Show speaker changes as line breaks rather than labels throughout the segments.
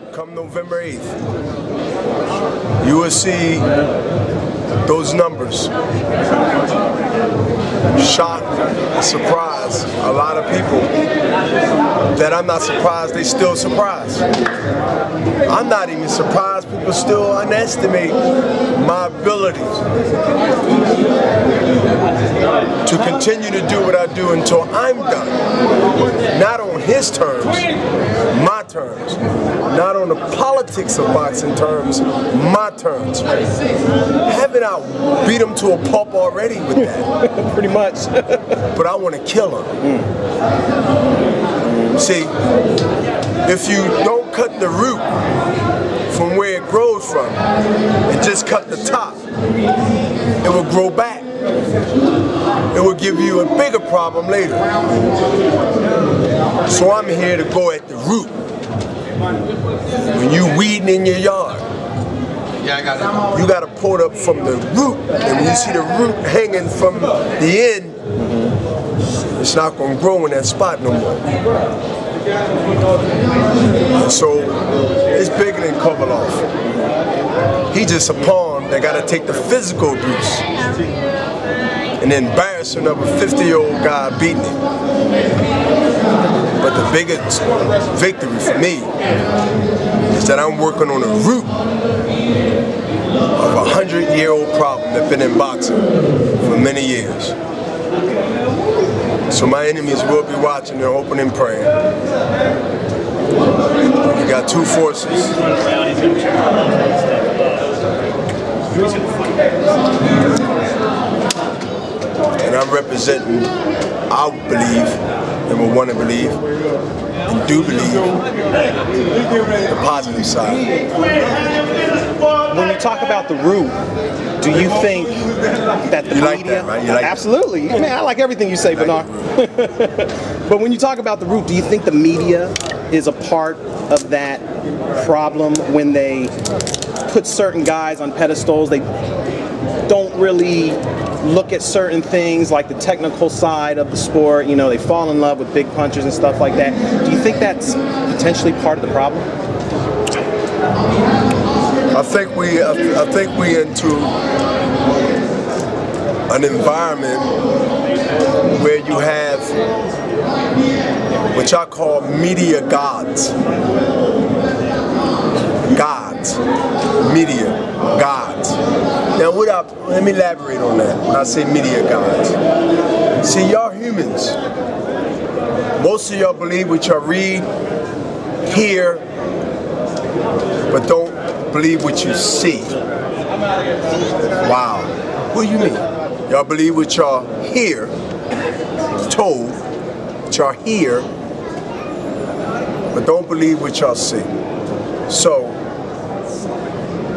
come November 8th, you will see those numbers. Shock and surprise a lot of people that I'm not surprised they still surprised. I'm not even surprised people still underestimate my ability to continue to do what I do until I'm done. Not on his terms, my terms. Not on the politics of boxing terms, my terms. Haven't I beat him to a pulp already with that?
Pretty much.
But I want to kill him. See, if you don't cut the root from where it grows from and just cut the top, it will grow back. It will give you a bigger problem later. So I'm here to go at the root. When you weeding in your yard, you got to pull it up from the root. And when you see the root hanging from the end, it's not going to grow in that spot no more. So it's bigger than Kovalev. He just a pawn that got to take the physical abuse and the embarrassment of a 50-year-old guy beating him. But the biggest victory for me is that I'm working on the root of a 100-year-old problem that's been in boxing for many years. So my enemies will be watching, they're hoping and praying. We got two forces. And I'm representing, I believe, and will want to believe, and do believe, the positive side.
When you talk about the root, do you think that the
media...
like
that, right? You like
absolutely.
That.
Man, I like everything you say, Bernard. But when you talk about the root, do you think the media is a part of that problem when they put certain guys on pedestals? They don't really look at certain things like the technical side of the sport. You know, they fall in love with big punchers and stuff like that. Do you think that's potentially part of the problem?
I think we into an environment where you have what I call media gods. Gods. Media gods. Now let me elaborate on that when I say media gods. See, y'all humans, most of y'all believe what y'all read, hear, but don't believe what you see. Wow. What do you mean? Y'all believe what y'all hear, told, what y'all hear, but don't believe what y'all see. So,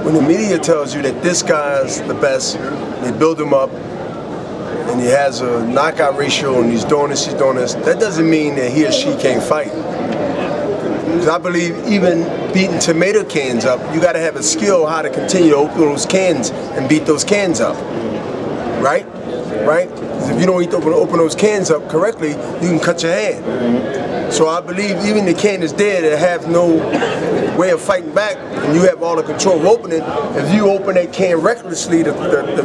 when the media tells you that this guy's the best, they build him up, and he has a knockout ratio, and he's doing this, that doesn't mean that he or she can't fight. Because I believe even beating tomato cans up, you got to have a skill how to continue to open those cans and beat those cans up. Right? Right? Because if you don't open those cans up correctly, you can cut your hand. So I believe even the can is dead and have no way of fighting back, and you have all the control of opening. If you open that can recklessly,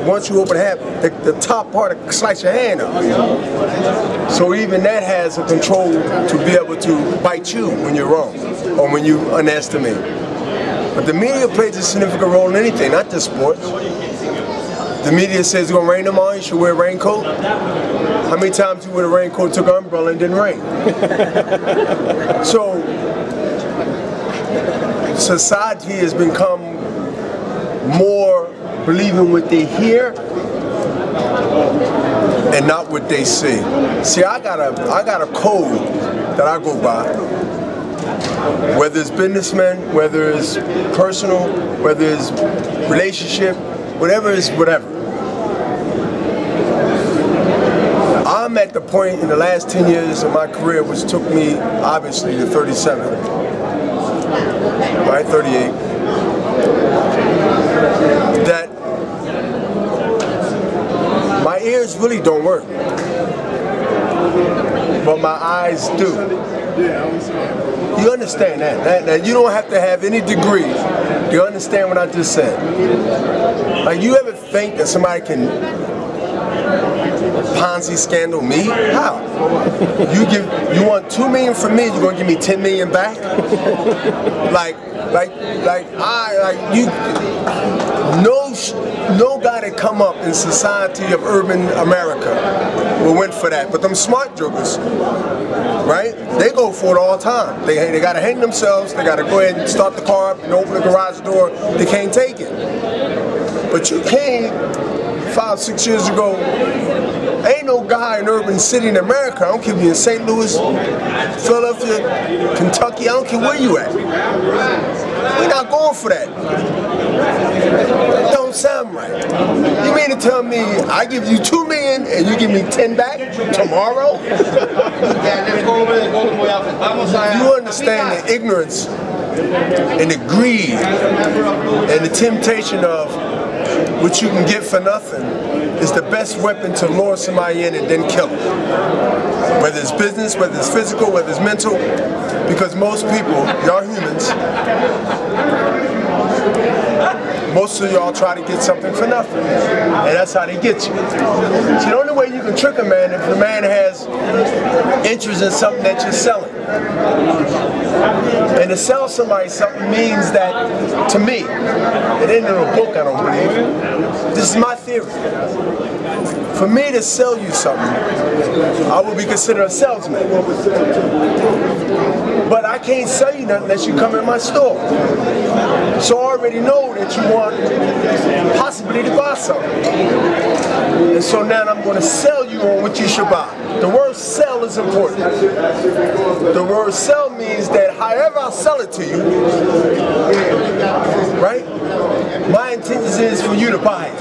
once you open half, the top part will slice your hand up. So even that has a control to be able to bite you when you're wrong or when you underestimate. But the media plays a significant role in anything, not just sports. The media says it's going to rain tomorrow, you should wear a raincoat. How many times you wear a raincoat, took an umbrella, and didn't rain? So, society has become more believing what they hear and not what they see. See, I got a code that I go by. Whether it's businessmen, whether it's personal, whether it's relationship, whatever it's whatever. I'm at the point in the last 10 years of my career, which took me obviously to 37, right, 38, that my ears really don't work, but my eyes do. You understand that you don't have to have any degree. You understand what I just said? Like, you ever think that somebody can Ponzi scandal me? How? You want $2 million from me, you're gonna give me $10 million back? No guy that come up in society of urban America will win for that. But them smart jokers, right? They go for it all the time. They gotta hang themselves, they gotta go ahead and start the car up and open the garage door. They can't take it. But you came 5-6 years ago. Ain't no guy in urban city in America, I don't care if you're in St. Louis, Philadelphia, Kentucky, I don't care where you at. We're not going for that. That don't sound right. You mean to tell me I give you $2 million and you give me 10 back tomorrow? You understand the ignorance and the greed and the temptation of what you can get for nothing is the best weapon to lure somebody in and then kill them. Whether it's business, whether it's physical, whether it's mental, because most people, y'all humans, most of y'all try to get something for nothing, and that's how they get you. See, the only way you can trick a man if the man has interest in something that you're selling. And to sell somebody something means that, to me, it ain't in a book, I don't believe. This is my theory. For me to sell you something, I would be considered a salesman. But I can't sell you nothing unless you come in my store. So I already know that you want possibly to buy something. And so now I'm going to sell you on what you should buy. The word sell is important. The word sell means that however I sell it to you, right? My intention is for you to buy it.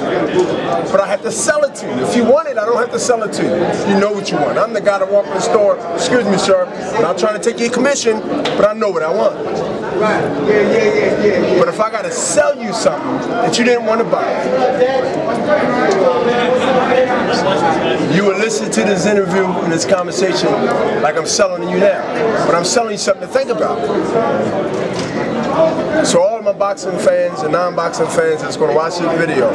But I have to sell it to you. If you want it, I don't have to sell it to you. You know what you want. I'm the guy that walk in the store, excuse me, sir, I'm not trying to take your commission, but I know what I want. But if I got to sell you something that you didn't want to buy, you will listen to this interview and this conversation like I'm selling you now. But I'm selling you something to think about. So all of my boxing fans and non-boxing fans that's going to watch this video,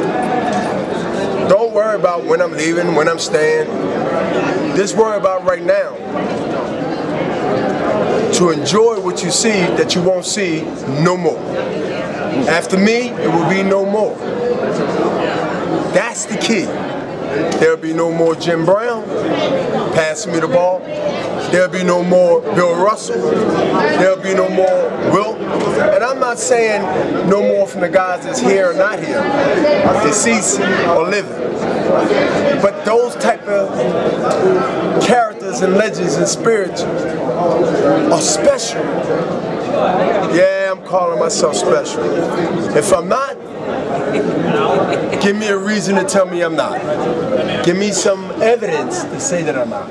don't worry about when I'm leaving, when I'm staying. Just worry about right now. To enjoy what you see that you won't see no more. After me, it will be no more. That's the key. There'll be no more Jim Brown passing me the ball. There'll be no more Bill Russell. There'll be no more Wilt. And I'm not saying no more from the guys that's here or not here, deceased or living. But those type of characters and legends and spirits are special. Yeah, I'm calling myself special. If I'm not, give me a reason to tell me I'm not. Give me some evidence to say that I'm not.